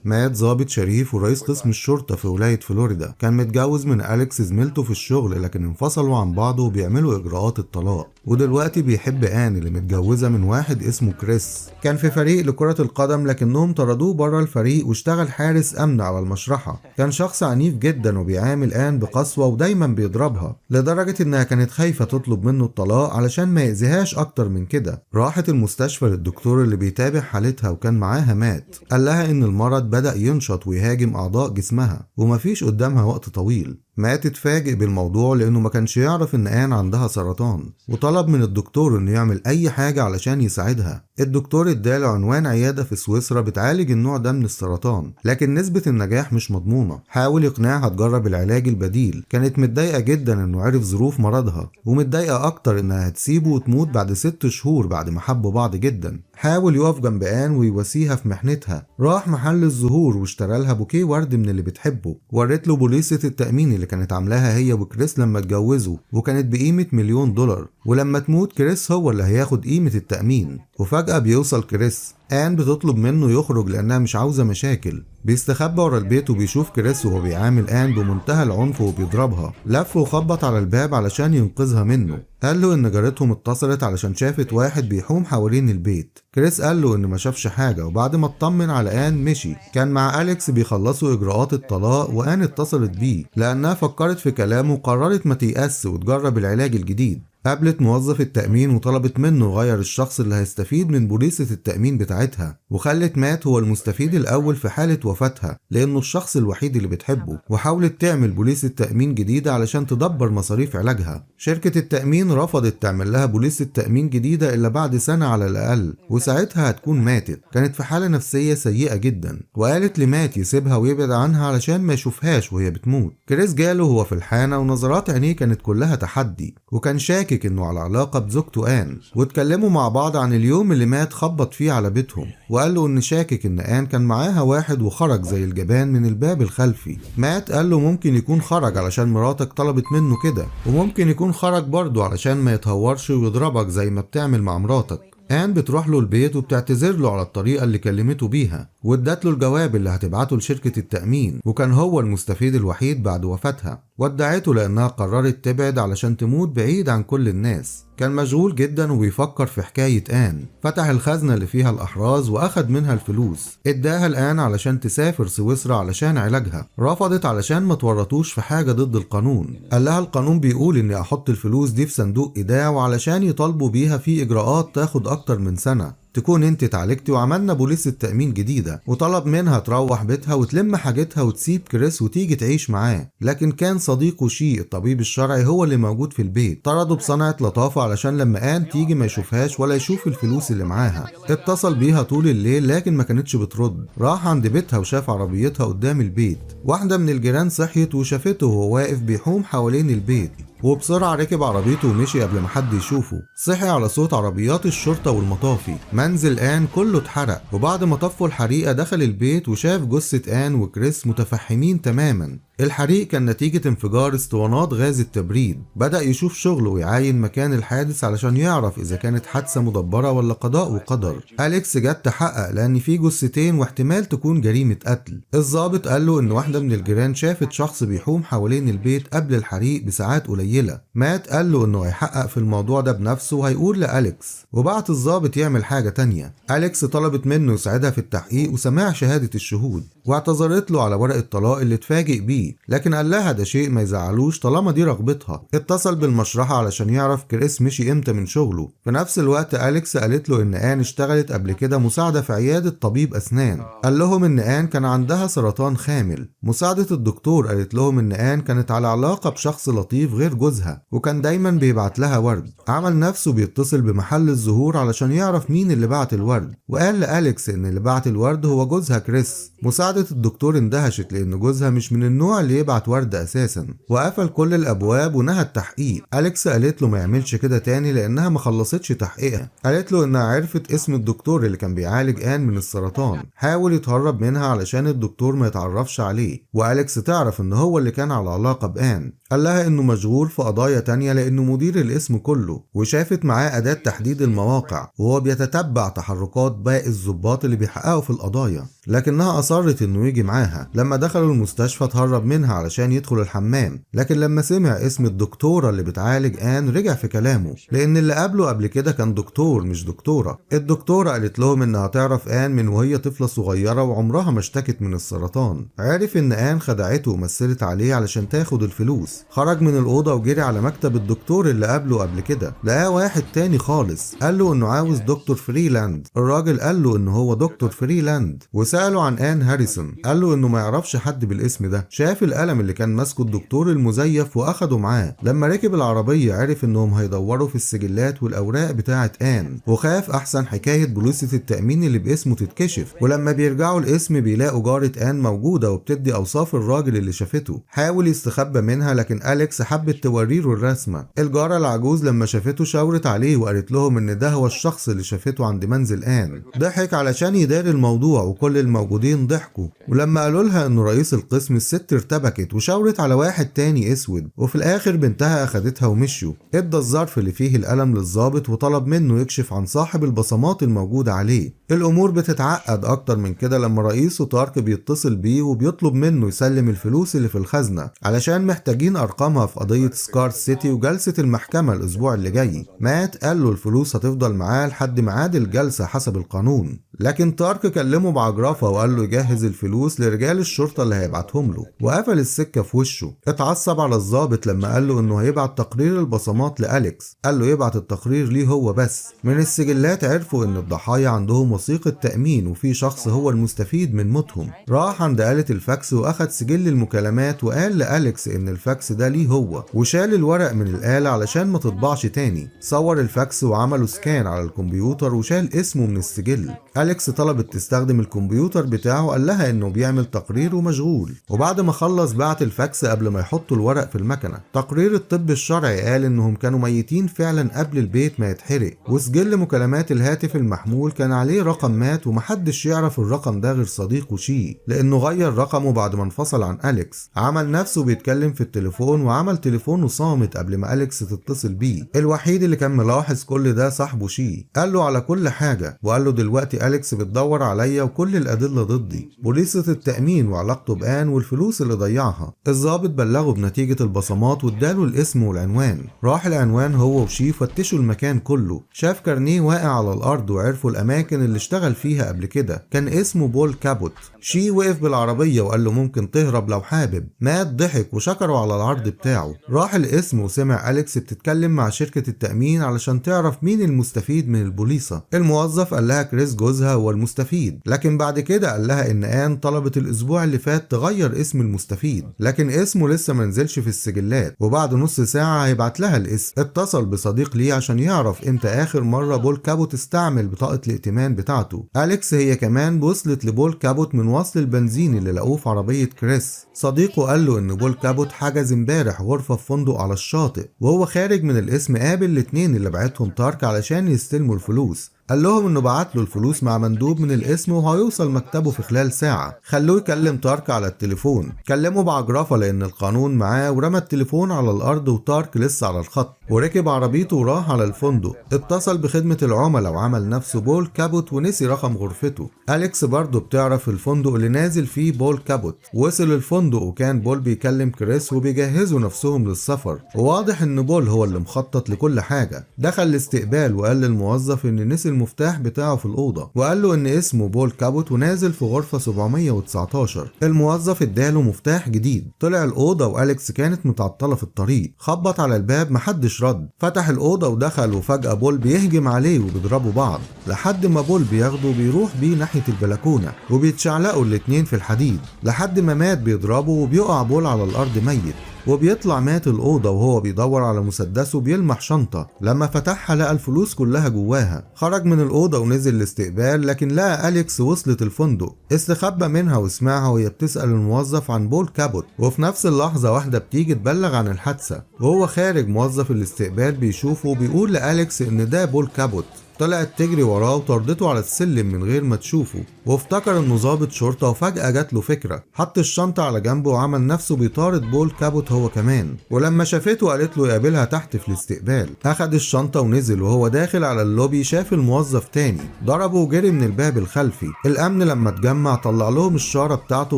مات ضابط شريف ورئيس قسم الشرطة في ولاية فلوريدا، كان متجوز من أليكس زميلته في الشغل، لكن انفصلوا عن بعض وبيعملوا إجراءات الطلاق، ودلوقتي بيحب آن اللي متجوزة من واحد اسمه كريس. كان في فريق لكرة القدم لكنهم طردوه بره الفريق واشتغل حارس أمن على المشرحة. كان شخص عنيف جدا وبيعامل آن بقسوة ودايما بيضربها، لدرجة إنها كانت خايفة تطلب منه الطلاق علشان ما يأذيهاش أكتر من كده. راحت المستشفى للدكتور اللي بيتابع حالتها وكان معاها مات، قال لها إن المرض بدأ ينشط ويهاجم أعضاء جسمها ومفيش قدامها وقت طويل. مات اتفاجئ بالموضوع لأنه ما كانش يعرف إن آن عندها سرطان، وطلب من الدكتور إنه يعمل أي حاجة علشان يساعدها. الدكتور اداله عنوان عيادة في سويسرا بتعالج النوع ده من السرطان، لكن نسبة النجاح مش مضمونة. حاول يقنعها تجرب العلاج البديل. كانت متضايقة جدا إنه عرف ظروف مرضها، ومتضايقة أكتر إنها هتسيبه وتموت بعد 6 شهور بعد ما حبوا بعض جدا. حاول يقف جنب آن ويواسيها في محنتها. راح محل الزهور واشترى لها بوكيه ورد من اللي بتحبه. ورت له بوليصة التأمين اللي كانت عاملاها هي وكريس لما اتجوزوا، وكانت بقيمة $1,000,000، ولما تموت كريس هو اللي هياخد قيمة التأمين. وفجأة بيوصل كريس. آن بتطلب منه يخرج لأنها مش عاوزة مشاكل. بيستخبى ورا البيت وبيشوف كريس وهو بيعامل آن بمنتهى العنف وبيضربها. لف وخبط على الباب علشان ينقذها منه. قال له إن جارتهم اتصلت علشان شافت واحد بيحوم حوالين البيت. كريس قال له إن ما شافش حاجة، وبعد ما اطمن على آن مشي. كان مع أليكس بيخلصوا إجراءات الطلاق، وآن اتصلت بيه لأنها فكرت في كلامه وقررت ما تيأس وتجرب العلاج الجديد. قابلت موظف التأمين وطلبت منه يغير الشخص اللي هيستفيد من بوليصة التأمين بتاعتها، وخلت مات هو المستفيد الأول في حالة وفاتها لأنه الشخص الوحيد اللي بتحبه. وحاولت تعمل بوليصة تأمين جديدة علشان تدبر مصاريف علاجها. شركة التأمين رفضت تعمل لها بوليصة تأمين جديدة إلا بعد سنة على الأقل، وساعتها هتكون ماتت. كانت في حالة نفسية سيئة جدا، وقالت لمات يسيبها ويبعد عنها علشان ما يشوفهاش وهي بتموت. كريس جاله هو في الحانة ونظرات عينيه كانت كلها تحدي، وكان شاكك انه على علاقة بزوجته آن. واتكلموا مع بعض عن اليوم اللي مات خبط فيه على بيتهم، وقال له ان شاكك ان آن كان معاها واحد وخرج زي الجبان من الباب الخلفي. مات قال له ممكن يكون خرج علشان مراتك طلبت منه كده، وممكن يكون خرج برضه علشان ما يتهورش ويضربك زي ما بتعمل مع مراتك. آن بتروح له البيت وبتعتذر له على الطريقة اللي كلمته بيها، وادت له الجواب اللي هتبعته لشركة التأمين، وكان هو المستفيد الوحيد بعد وفاتها. ودعته لأنها قررت تبعد علشان تموت بعيد عن كل الناس. كان مشغول جدا وبيفكر في حكاية آن. فتح الخزنة اللي فيها الأحراز وأخد منها الفلوس. اداها لآن علشان تسافر سويسرا علشان علاجها. رفضت علشان ما تورطوش في حاجة ضد القانون. قال لها القانون بيقول إني أحط الفلوس دي في صندوق إيداع، وعلشان يطالبوا بيها في إجراءات تاخد أكتر من سنة. تكون انت اتعالجتي وعملنا بوليصة تأمين جديدة. وطلب منها تروح بيتها وتلم حاجتها وتسيب كريس وتيجي تعيش معاه، لكن كان صديقه شي الطبيب الشرعي هو اللي موجود في البيت. طرده بصنعة لطافة علشان لما آن تيجي ما يشوفهاش ولا يشوف الفلوس اللي معاها. اتصل بيها طول الليل لكن ما كانتش بترد. راح عند بيتها وشاف عربيتها قدام البيت. واحدة من الجيران صحيت وشافته وهو واقف بيحوم حوالين البيت، وبسرعة ركب عربيته ومشي قبل ما حد يشوفه. صحي على صوت عربيات الشرطة والمطافي. منزل آن كله اتحرق، وبعد ما طفوا الحريقة دخل البيت وشاف جثة آن وكريس متفحمين تماما. الحريق كان نتيجة انفجار اسطوانات غاز التبريد. بدأ يشوف شغله ويعاين مكان الحادث علشان يعرف إذا كانت حادثة مدبرة ولا قضاء وقدر. أليكس جت تحقق لأن في جثتين واحتمال تكون جريمة قتل. الضابط قال له إن واحدة من الجيران شافت شخص بيحوم حوالين البيت قبل الحريق بساعات قليلة. مات قال له إنه هيحقق في الموضوع ده بنفسه وهيقول لأليكس، وبعت الضابط يعمل حاجة تانية. أليكس طلبت منه يساعدها في التحقيق وسماع شهادة الشهود، واعتذرت له على ورق الطلاق اللي اتفاجئ بيه، لكن قال لها ده شيء ما يزعلوش طالما دي رغبتها. اتصل بالمشرحة علشان يعرف كريس مشي امتى من شغله. في نفس الوقت أليكس قالت له ان آن اشتغلت قبل كده مساعدة في عيادة طبيب أسنان. قال لهم ان آن كان عندها سرطان خامل. مساعدة الدكتور قالت لهم ان آن كانت على علاقة بشخص لطيف غير جوزها، وكان دايما بيبعت لها ورد. عمل نفسه بيتصل بمحل الزهور علشان يعرف مين اللي بعت الورد، وقال لأليكس ان اللي بعت الورد هو جوزها كريس. مساعدة الدكتور اندهشت لان جوزها مش من النوع اللي يبعت ورد اساسا، وقفل كل الابواب ونهى التحقيق. أليكس قالت له ما يعملش كده تاني لانها ما خلصتش تحقيقها. قالت له انها عرفت اسم الدكتور اللي كان بيعالج آن من السرطان. حاول يتهرب منها علشان الدكتور ما يتعرفش عليه، وأليكس تعرف ان هو اللي كان على علاقة بآن. قال لها انه مشغول في قضايا تانية لانه مدير الاسم كله، وشافت معاه اداة تحديد المواقع وهو بيتتبع تحركات باقي الضباط اللي بيحققوا في القضايا. لكنها أصرت إنه يجي معاها. لما دخلوا المستشفى اتهرب منها علشان يدخل الحمام، لكن لما سمع اسم الدكتورة اللي بتعالج آن رجع في كلامه، لأن اللي قبله قبل كده كان دكتور مش دكتورة. الدكتورة قالت لهم إنها تعرف آن من وهي طفلة صغيرة وعمرها ما اشتكت من السرطان. عرف إن آن خدعته ومثلت عليه علشان تاخد الفلوس. خرج من الأوضة وجري على مكتب الدكتور اللي قبله قبل كده، لقاه واحد تاني خالص قال له إنه عاوز دكتور فريلاند. الراجل قال له إنه هو دكتور فريلاند وسأله عن آن هاريسون. قال له إنه ما يعرفش حد بالاسم ده. شاف القلم اللي كان ماسكه الدكتور المزيف وأخده معاه. لما ركب العربية عرف إنهم هيدوروا في السجلات والأوراق بتاعة آن، وخاف أحسن حكاية بوليصة التأمين اللي باسمه تتكشف. ولما بيرجعوا الاسم بيلاقوا جارة آن موجودة وبتدي أوصاف الراجل اللي شافته. حاول يستخبى منها لكن أليكس حبت توريله الرسمة. الجارة العجوز لما شافته شاورت عليه وقالت لهم إن ده هو الشخص اللي شافته عند منزل آن. ضحك علشان يداري الموضوع وكل الموجودين ضحكوا. ولما قالوا لها إنه رئيس القسم الست ارتبكت وشاورت على واحد تاني اسود، وفي الآخر بنتها أخدتها ومشوا. ادى الظرف اللي فيه القلم للظابط وطلب منه يكشف عن صاحب البصمات الموجودة عليه. الأمور بتتعقد أكتر من كده لما رئيسه تارك بيتصل بيه وبيطلب منه يسلم الفلوس اللي في الخزنة علشان محتاجين أرقامها في قضية سكار سيتي وجلسة المحكمة الأسبوع اللي جاي. مات قال له الفلوس هتفضل معاه لحد ميعاد الجلسة حسب القانون، لكن تارك كلمه بعجرفة وقال له يجهز الفلوس لرجال الشرطة اللي هيبعتهم له، وقفل السكة في وشه. اتعصب على الضابط لما قال له انه هيبعت تقرير البصمات لأليكس. قال له يبعت التقرير ليه هو بس. من السجلات عرفوا ان الضحايا عندهم وثيقة تأمين وفي شخص هو المستفيد من موتهم. راح عند آلة الفاكس واخد سجل المكالمات وقال لأليكس ان الفاكس ده ليه هو، وشال الورق من الآلة علشان ما تطبعش تاني. صور الفاكس وعملوا سكان على الكمبيوتر وشال اسمه من السجل. أليكس طلبت تستخدم الكمبيوتر بتاعه، قال لها انه بيعمل تقرير ومشغول. وبعد ما خلص بعت الفاكس قبل ما يحطوا الورق في المكنة. تقرير الطب الشرعي قال انهم كانوا ميتين فعلا قبل البيت ما يتحرق، وسجل مكالمات الهاتف المحمول كان عليه رقم مات ومحدش يعرف الرقم ده غير صديقه شي، لانه غير رقمه بعد ما انفصل عن أليكس. عمل نفسه بيتكلم في التليفون وعمل تليفونه صامت قبل ما أليكس تتصل بيه. الوحيد اللي كان ملاحظ كل ده صاحبه شي. قال له على كل حاجة وقال له دلوقتي أليكس بتدور عليا وكل الأدلة ضدي، بوليصة التأمين وعلاقته بآن والفلوس اللي ضيعها. الضابط بلغه بنتيجة البصمات واداله الاسم والعنوان. راح العنوان هو وشي فتشوا المكان كله. شاف كارنيه واقع على الأرض وعرفوا الأماكن اللي اشتغل فيها قبل كده. كان اسمه بول كابوت. شي وقف بالعربية وقال له ممكن تهرب لو حابب. مات ضحك وشكره على العرض بتاعه. راح الاسم وسمع أليكس بتتكلم مع شركة التأمين علشان تعرف مين المستفيد من البوليصة. الموظف قال لها كريس جوزها هو المستفيد، لكن بعد كده قال لها ان آن طلبت الاسبوع اللي فات تغير اسم المستفيد، لكن اسمه لسه منزلش في السجلات، وبعد نص ساعة هيبعت لها الاسم. اتصل بصديق ليه عشان يعرف امتى اخر مرة بول كابوت استعمل بطاقة الائتمان بتاعته. أليكس هي كمان وصلت لبول كابوت من وصل البنزين اللي لقوه في عربية كريس. صديقه قال له ان بول كابوت حجز امبارح غرفة في فندق على الشاطئ، وهو خارج من الاسم قابل الاتنين اللي بعتهم تارك علشان يستلموا الفلوس. قال لهم انه بعت له الفلوس مع مندوب من الاسم وهيوصل مكتبه في خلال ساعة. خلوه يكلم تارك على التليفون. كلمه بعجرفة لان القانون معاه ورمى التليفون على الارض وتارك لسه على الخط، وركب عربيته وراح على الفندق. اتصل بخدمة العملاء وعمل نفسه بول كابوت ونسي رقم غرفته. أليكس برضه بتعرف الفندق اللي نازل فيه بول كابوت. وصل الفندق وكان بول بيكلم كريس وبيجهزوا نفسهم للسفر، وواضح ان بول هو اللي مخطط لكل حاجة. دخل الاستقبال وقال للموظف ان نسي المفتاح بتاعه في الأوضة، وقال له ان اسمه بول كابوت ونازل في غرفة 719. الموظف اداله مفتاح جديد. طلع الأوضة وأليكس كانت متعطلة في الطريق. خبط على الباب محدش رد. فتح الأوضة ودخل، وفجأة بول بيهجم عليه وبيضربوا بعض لحد ما بول بياخده وبيروح بيه ناحية البلكونة، وبيتشعلقوا الاتنين في الحديد لحد ما مات بيضربه، وبيقع بول على الأرض ميت. وبيطلع مات الأوضة وهو بيدور على مسدسه بيلمح شنطة. لما فتحها لقى الفلوس كلها جواها. خرج من الأوضة ونزل الاستقبال، لكن لقى أليكس وصلت الفندق. استخبى منها وسمعها وهي بتسأل الموظف عن بول كابوت، وفي نفس اللحظة واحدة بتيجي تبلغ عن الحادثة. وهو خارج موظف الاستقبال بيشوفه وبيقول لأليكس إن ده بول كابوت. طلعت تجري وراه وطردته على السلم من غير ما تشوفه، وافتكر انه ضابط شرطة، وفجأة جات له فكرة، حط الشنطة على جنبه وعمل نفسه بيطارد بول كابوت هو كمان، ولما شافته قالت له يقابلها تحت في الاستقبال. اخد الشنطة ونزل، وهو داخل على اللوبي شاف الموظف تاني، ضربه وجري من الباب الخلفي. الامن لما اتجمع طلع لهم الشارة بتاعته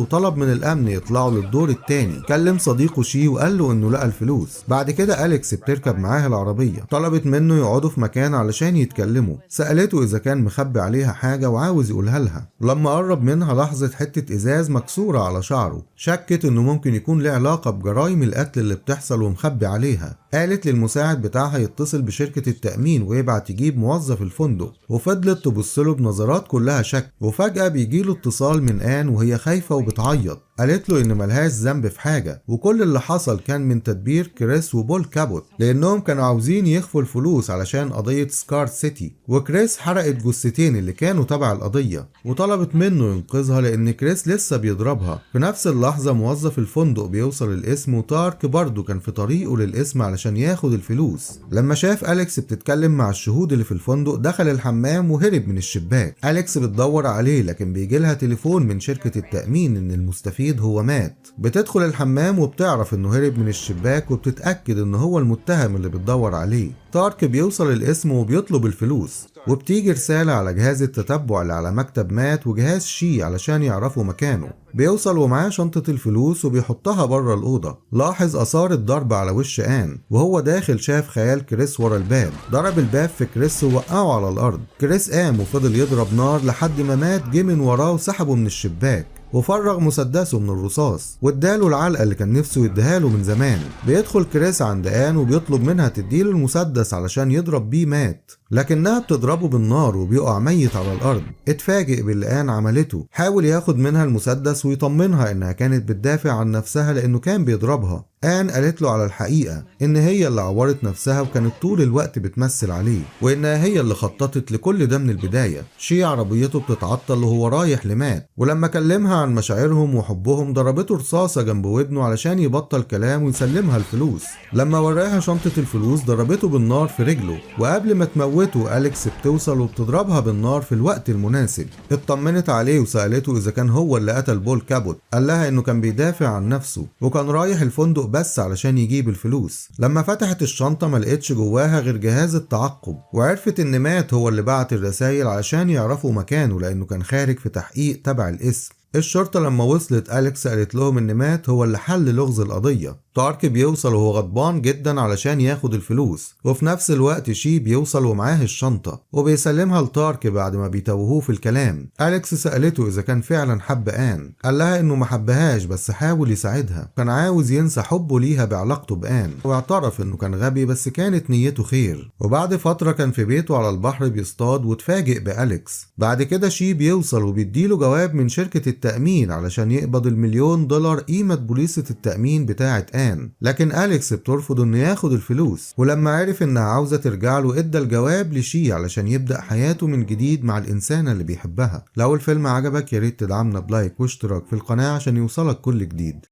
وطلب من الامن يطلعوا للدور التاني. كلم صديقه شي وقال له انه لقى الفلوس. بعد كده أليكس بتركب معاها العربية، طلبت منه يقعدوا في مكان علشان يتكلموا، سألته اذا كان مخبي عليها حاجة وعاوز يقولها لها. لما قرب منها لاحظت حتة ازاز مكسورة على شعره، شكت انه ممكن يكون له علاقة بجرائم القتل اللي بتحصل ومخبي عليها. قالت للمساعد بتاعها يتصل بشركة التأمين ويبعت يجيب موظف الفندق، وفضلت تبصله بنظرات كلها شك. وفجأة بيجيله اتصال من آن وهي خايفة وبتعيط، قالت له ان ملهاش ذنب في حاجة، وكل اللي حصل كان من تدبير كريس وبول كابوت، لانهم كانوا عاوزين يخفوا الفلوس علشان قضية سكار سيتي. وكريس حرقت جثتين اللي كانوا تبع القضية، وطلبت منه ينقذها لان كريس لسه بيضربها. في نفس اللحظة موظف الفندق بيوصل الاسم، وتارك برضه كان في طريقه للاسم علشان ياخد الفلوس. لما شاف أليكس بتتكلم مع الشهود اللي في الفندق دخل الحمام وهرب من الشباك. أليكس بتدور عليه، لكن بيجيلها تليفون من شركة التأمين ان المستفيد هو مات. بتدخل الحمام وبتعرف انه هرب من الشباك، وبتتأكد انه هو المتهم اللي بتدور عليه. تارك بيوصل الاسم وبيطلب الفلوس، وبتيجي رسالة على جهاز التتبع اللي على مكتب مات وجهاز شي علشان يعرفوا مكانه. بيوصل ومعاه شنطة الفلوس وبيحطها بره الأوضة. لاحظ آثار الضرب على وش آن، وهو داخل شاف خيال كريس ورا الباب، ضرب الباب في كريس ووقعه على الأرض. كريس قام وفضل يضرب نار لحد ما مات، جه من وراه وسحبه من الشباك وفرغ مسدسه من الرصاص واداله العلقة اللي كان نفسه يديها له من زمان. بيدخل كريس عند آن وبيطلب منها تديله المسدس علشان يضرب بيه مات، لكنها بتضربه بالنار وبيقع ميت على الأرض. اتفاجئ باللي آن عملته، حاول ياخد منها المسدس ويطمنها انها كانت بتدافع عن نفسها لانه كان بيضربها. آن قالت له على الحقيقة ان هي اللي عورت نفسها وكانت طول الوقت بتمثل عليه، وانها هي اللي خططت لكل ده من البداية. شي عربيته بتتعطل وهو رايح لمات، ولما كلمها عن مشاعرهم وحبهم ضربته رصاصة جنب ودنه علشان يبطل كلام ويسلمها الفلوس. لما وراها شنطة الفلوس ضربته بالنار في رجله، وقبل ما تموته أليكس بتوصل وبتضربها بالنار في الوقت المناسب. اطمنت عليه وسألته اذا كان هو اللي قتل بول كابوت، قال لها انه كان بيدافع عن نفسه وكان رايح الفندق بس علشان يجيب الفلوس. لما فتحت الشنطة ما لقيتش جواها غير جهاز التعقب، وعرفت ان مات هو اللي بعت الرسايل علشان يعرفوا مكانه لانه كان خارج في تحقيق تبع الاسم. الشرطة لما وصلت أليكس قالت لهم ان مات هو اللي حل لغز القضية. تارك بيوصل وهو غضبان جدا علشان ياخد الفلوس، وفي نفس الوقت شي بيوصل ومعاه الشنطة وبيسلمها لتارك بعد ما بيتوهوه في الكلام. أليكس سألته إذا كان فعلا حب آن، قال لها إنه ما حبهاش بس حاول يساعدها، كان عاوز ينسى حبه ليها بعلاقته بآن، واعترف إنه كان غبي بس كانت نيته خير. وبعد فترة كان في بيته على البحر بيصطاد وتفاجئ بأليكس. بعد كده شي بيوصل وبيديله جواب من شركة التأمين علشان يقبض $1,000,000 قيمة بوليصة التأمين بتاعة آن، لكن أليكس بترفض انه ياخد الفلوس. ولما عرف انها عاوزة ترجع له ادى الجواب لشي علشان يبدأ حياته من جديد مع الإنسانة اللي بيحبها. لو الفيلم عجبك ياريت تدعمنا بلايك واشتراك في القناة عشان يوصلك كل جديد.